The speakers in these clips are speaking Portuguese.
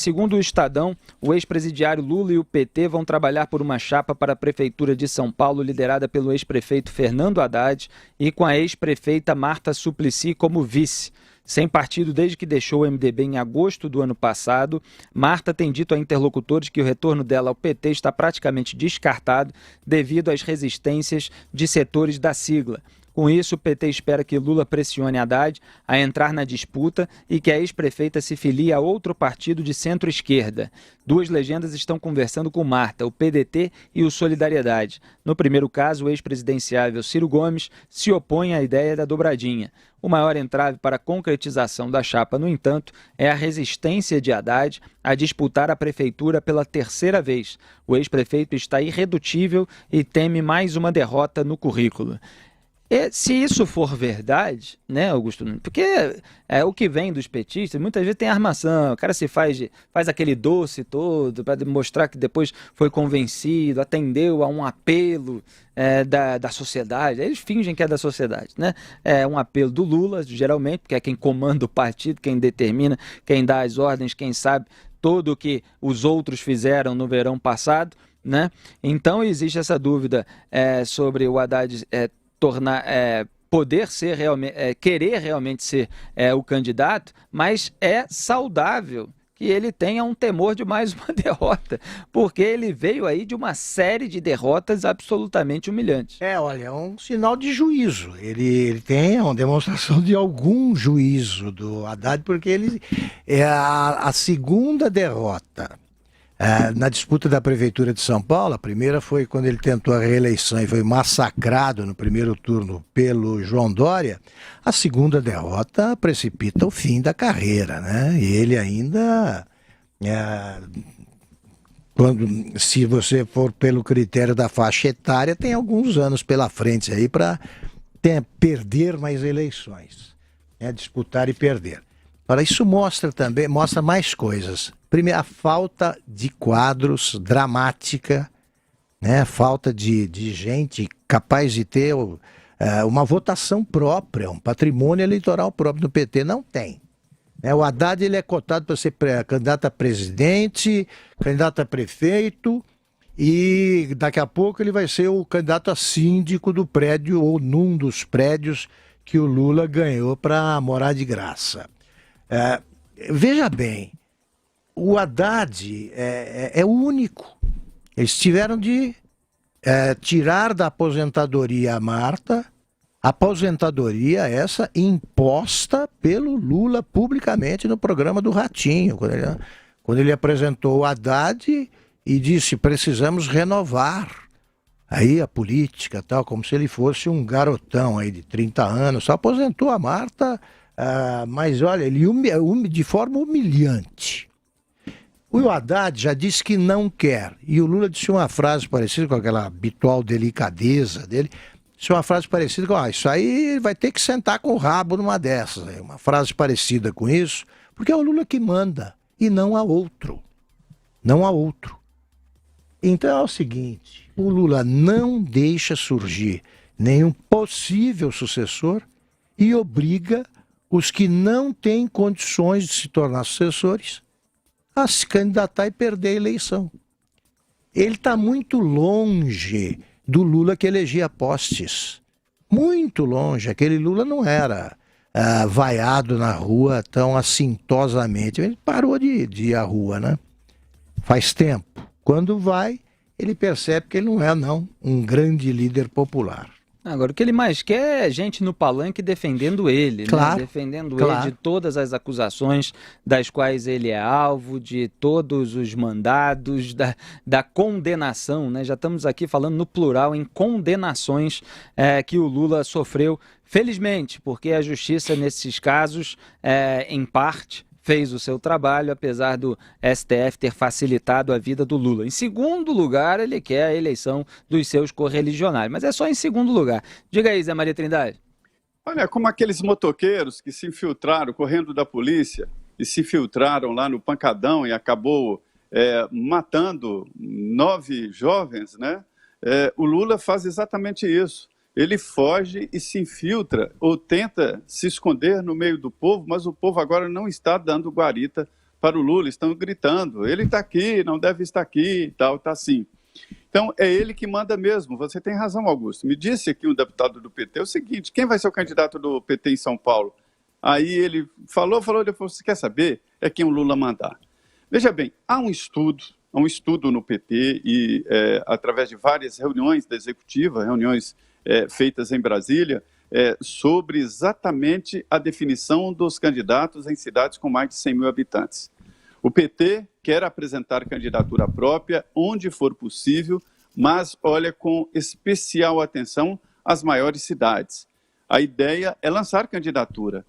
segundo o Estadão, o ex-presidiário Lula e o PT vão trabalhar por uma chapa para a Prefeitura de São Paulo, liderada pelo ex-prefeito Fernando Haddad e com a ex-prefeita Marta Suplicy como vice. Sem partido desde que deixou o MDB em agosto do ano passado, Marta tem dito a interlocutores que o retorno dela ao PT está praticamente descartado devido às resistências de setores da sigla. Com isso, o PT espera que Lula pressione Haddad a entrar na disputa e que a ex-prefeita se filie a outro partido de centro-esquerda. Duas legendas estão conversando com Marta, o PDT e o Solidariedade. No primeiro caso, o ex-presidenciável Ciro Gomes se opõe à ideia da dobradinha. O maior entrave para a concretização da chapa, no entanto, é a resistência de Haddad a disputar a prefeitura pela terceira vez. O ex-prefeito está irredutível e teme mais uma derrota no currículo. E se isso for verdade, né, Augusto Nunes? Porque o que vem dos petistas, muitas vezes tem armação, o cara faz aquele doce todo para demonstrar que depois foi convencido, atendeu a um apelo da sociedade. Eles fingem que é da sociedade, né? É um apelo do Lula, geralmente, porque é quem comanda o partido, quem determina, quem dá as ordens, quem sabe tudo o que os outros fizeram no verão passado, né? Então existe essa dúvida sobre o Haddad poder ser realmente, querer realmente ser o candidato, mas é saudável que ele tenha um temor de mais uma derrota, porque ele veio aí de uma série de derrotas absolutamente humilhantes. Olha, é um sinal de juízo. Ele tem uma demonstração de algum juízo do Haddad, porque ele é a segunda derrota. Na disputa da Prefeitura de São Paulo, a primeira foi quando ele tentou a reeleição e foi massacrado no primeiro turno pelo João Dória. A segunda derrota precipita o fim da carreira, né? E ele ainda, se você for pelo critério da faixa etária, tem alguns anos pela frente aí para perder mais eleições, disputar e perder. Agora, isso mostra mais coisas. Primeiro, a falta de quadros dramática, né? Falta de gente capaz de ter uma votação própria, um patrimônio eleitoral próprio do PT. Não tem. O Haddad ele é cotado para ser candidato a presidente, candidato a prefeito, e daqui a pouco ele vai ser o candidato a síndico do prédio ou num dos prédios que o Lula ganhou para morar de graça. Veja bem, o Haddad é o único. Eles tiveram de tirar da aposentadoria a Marta, aposentadoria essa imposta pelo Lula publicamente no programa do Ratinho, quando ele apresentou o Haddad e disse: precisamos renovar aí a política, tal, como se ele fosse um garotão aí de 30 anos. Só aposentou a Marta. Mas olha, ele de forma humilhante. O Haddad já disse que não quer, e o Lula disse uma frase parecida com aquela habitual delicadeza dele, disse uma frase parecida com: isso aí vai ter que sentar com o rabo numa dessas, uma frase parecida com isso, porque é o Lula que manda, e não há outro. Não há outro. Então é o seguinte, o Lula não deixa surgir nenhum possível sucessor e obriga os que não têm condições de se tornar sucessores a se candidatar e perder a eleição. Ele está muito longe do Lula que elegia postes. Muito longe. Aquele Lula não era vaiado na rua tão assintosamente. Ele parou de ir à rua, né? Faz tempo. Quando vai, ele percebe que ele não é, um grande líder popular. Agora, o que ele mais quer é gente no palanque defendendo ele, claro, né? Defendendo ele de todas as acusações das quais ele é alvo, de todos os mandados, da condenação, né? Já estamos aqui falando no plural em condenações que o Lula sofreu, felizmente, porque a justiça nesses casos, em parte, fez o seu trabalho, apesar do STF ter facilitado a vida do Lula. Em segundo lugar, ele quer a eleição dos seus correligionários, mas é só em segundo lugar. Diga aí, Zé Maria Trindade. Olha, como aqueles motoqueiros que se infiltraram, correndo da polícia, e se infiltraram lá no pancadão e acabou matando 9 jovens, né? O Lula faz exatamente isso. Ele foge e se infiltra ou tenta se esconder no meio do povo, mas o povo agora não está dando guarita para o Lula, estão gritando, ele está aqui, não deve estar aqui e tal, está assim. Então, é ele que manda mesmo. Você tem razão, Augusto. Me disse aqui um deputado do PT o seguinte: quem vai ser o candidato do PT em São Paulo? Aí ele falou, depois, você quer saber? É quem o Lula mandar. Veja bem, há um estudo no PT e através de várias reuniões da executiva, reuniões feitas em Brasília, sobre exatamente a definição dos candidatos em cidades com mais de 100 mil habitantes. O PT quer apresentar candidatura própria onde for possível, mas olha com especial atenção às maiores cidades. A ideia é lançar candidatura.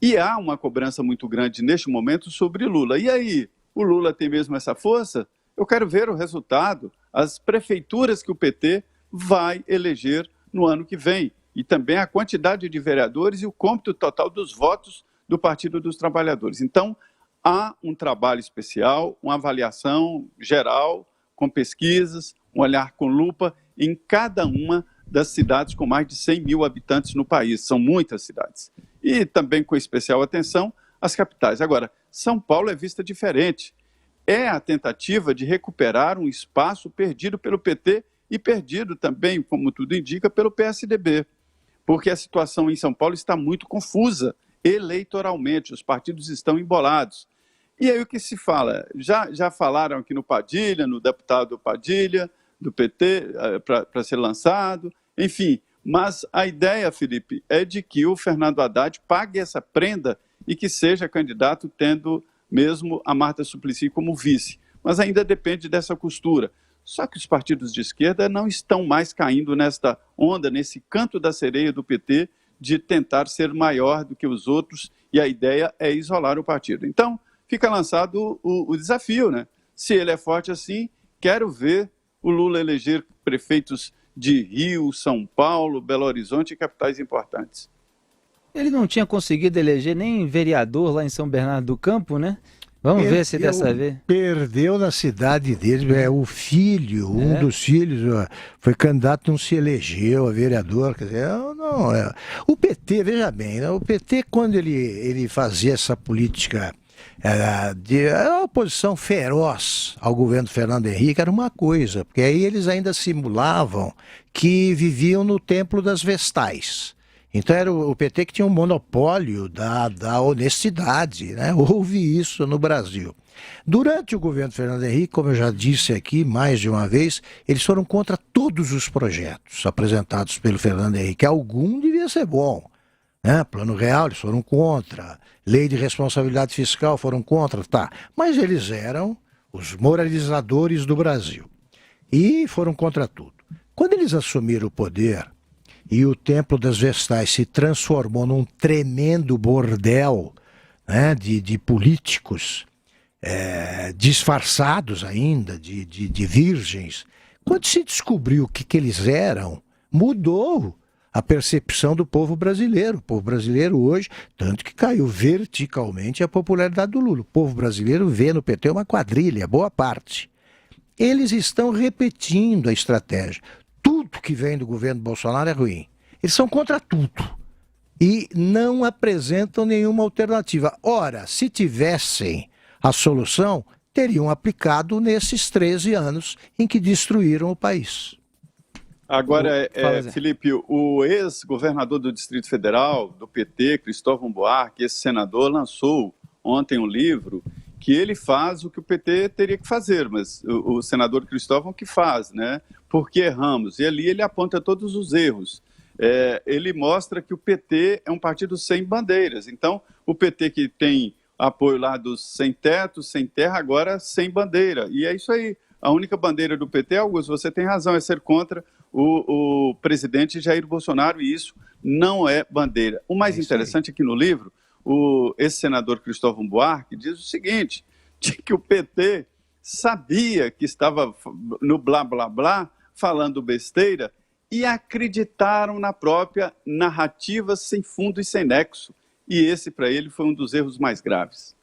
E há uma cobrança muito grande neste momento sobre Lula. E aí, o Lula tem mesmo essa força? Eu quero ver o resultado, as prefeituras que o PT vai eleger no ano que vem. E também a quantidade de vereadores e o cômputo total dos votos do Partido dos Trabalhadores. Então, há um trabalho especial, uma avaliação geral, com pesquisas, um olhar com lupa em cada uma das cidades com mais de 100 mil habitantes no país. São muitas cidades. E também com especial atenção às capitais. Agora, São Paulo é vista diferente. É a tentativa de recuperar um espaço perdido pelo PT e perdido também, como tudo indica, pelo PSDB. Porque a situação em São Paulo está muito confusa eleitoralmente, os partidos estão embolados. E aí o que se fala? Já falaram aqui no Padilha, no deputado Padilha, do PT, para ser lançado, enfim. Mas a ideia, Felipe, é de que o Fernando Haddad pague essa prenda e que seja candidato tendo mesmo a Marta Suplicy como vice. Mas ainda depende dessa costura. Só que os partidos de esquerda não estão mais caindo nesta onda, nesse canto da sereia do PT, de tentar ser maior do que os outros, e a ideia é isolar o partido. Então, fica lançado o desafio, né? Se ele é forte assim, quero ver o Lula eleger prefeitos de Rio, São Paulo, Belo Horizonte e capitais importantes. Ele não tinha conseguido eleger nem vereador lá em São Bernardo do Campo, né? Vamos ver se dessa vez. Perdeu na cidade dele, o filho, um dos filhos, foi candidato, não se elegeu a vereador. Quer dizer, o PT, veja bem, né? O PT, quando ele fazia essa política de oposição feroz ao governo Fernando Henrique, era uma coisa, porque aí eles ainda simulavam que viviam no templo das vestais. Então era o PT que tinha um monopólio da honestidade, né? Houve isso no Brasil. Durante o governo Fernando Henrique, como eu já disse aqui mais de uma vez, eles foram contra todos os projetos apresentados pelo Fernando Henrique. Algum devia ser bom, né? Plano Real, eles foram contra. Lei de responsabilidade fiscal, foram contra, tá. Mas eles eram os moralizadores do Brasil e foram contra tudo. Quando eles assumiram o poder e o Templo das Vestais se transformou num tremendo bordel, né, de políticos disfarçados ainda, de virgens, quando se descobriu o que eles eram, mudou a percepção do povo brasileiro. O povo brasileiro hoje, tanto que caiu verticalmente a popularidade do Lula. O povo brasileiro vê no PT uma quadrilha, boa parte. Eles estão repetindo a estratégia. Tudo que vem do governo Bolsonaro é ruim. Eles são contra tudo e não apresentam nenhuma alternativa. Ora, se tivessem a solução, teriam aplicado nesses 13 anos em que destruíram o país. Agora, Felipe, o ex-governador do Distrito Federal, do PT, Cristóvão Buarque, esse senador, lançou ontem um livro que ele faz o que o PT teria que fazer, mas o senador Cristóvão que faz, né? Por que erramos? E ali ele aponta todos os erros. Ele mostra que o PT é um partido sem bandeiras. Então, o PT que tem apoio lá dos sem teto, sem terra, agora sem bandeira. E é isso aí. A única bandeira do PT, Augusto, você tem razão, é ser contra o presidente Jair Bolsonaro, e isso não é bandeira. O mais interessante aqui no livro, esse senador Cristóvão Buarque diz o seguinte, de que o PT sabia que estava no blá, blá, blá, falando besteira, e acreditaram na própria narrativa sem fundo e sem nexo. E esse, para ele, foi um dos erros mais graves.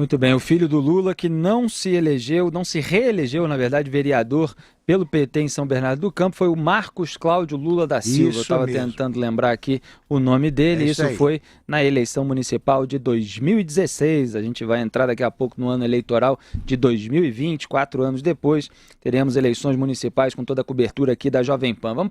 Muito bem, o filho do Lula que não se reelegeu, na verdade, vereador pelo PT em São Bernardo do Campo, foi o Marcos Cláudio Lula da Silva. Isso Eu estava mesmo. tentando lembrar aqui o nome dele. É isso aí. foi na eleição municipal de 2016. A gente vai entrar daqui a pouco no ano eleitoral de 2020, 4 anos depois. Teremos eleições municipais com toda a cobertura aqui da Jovem Pan. Vamos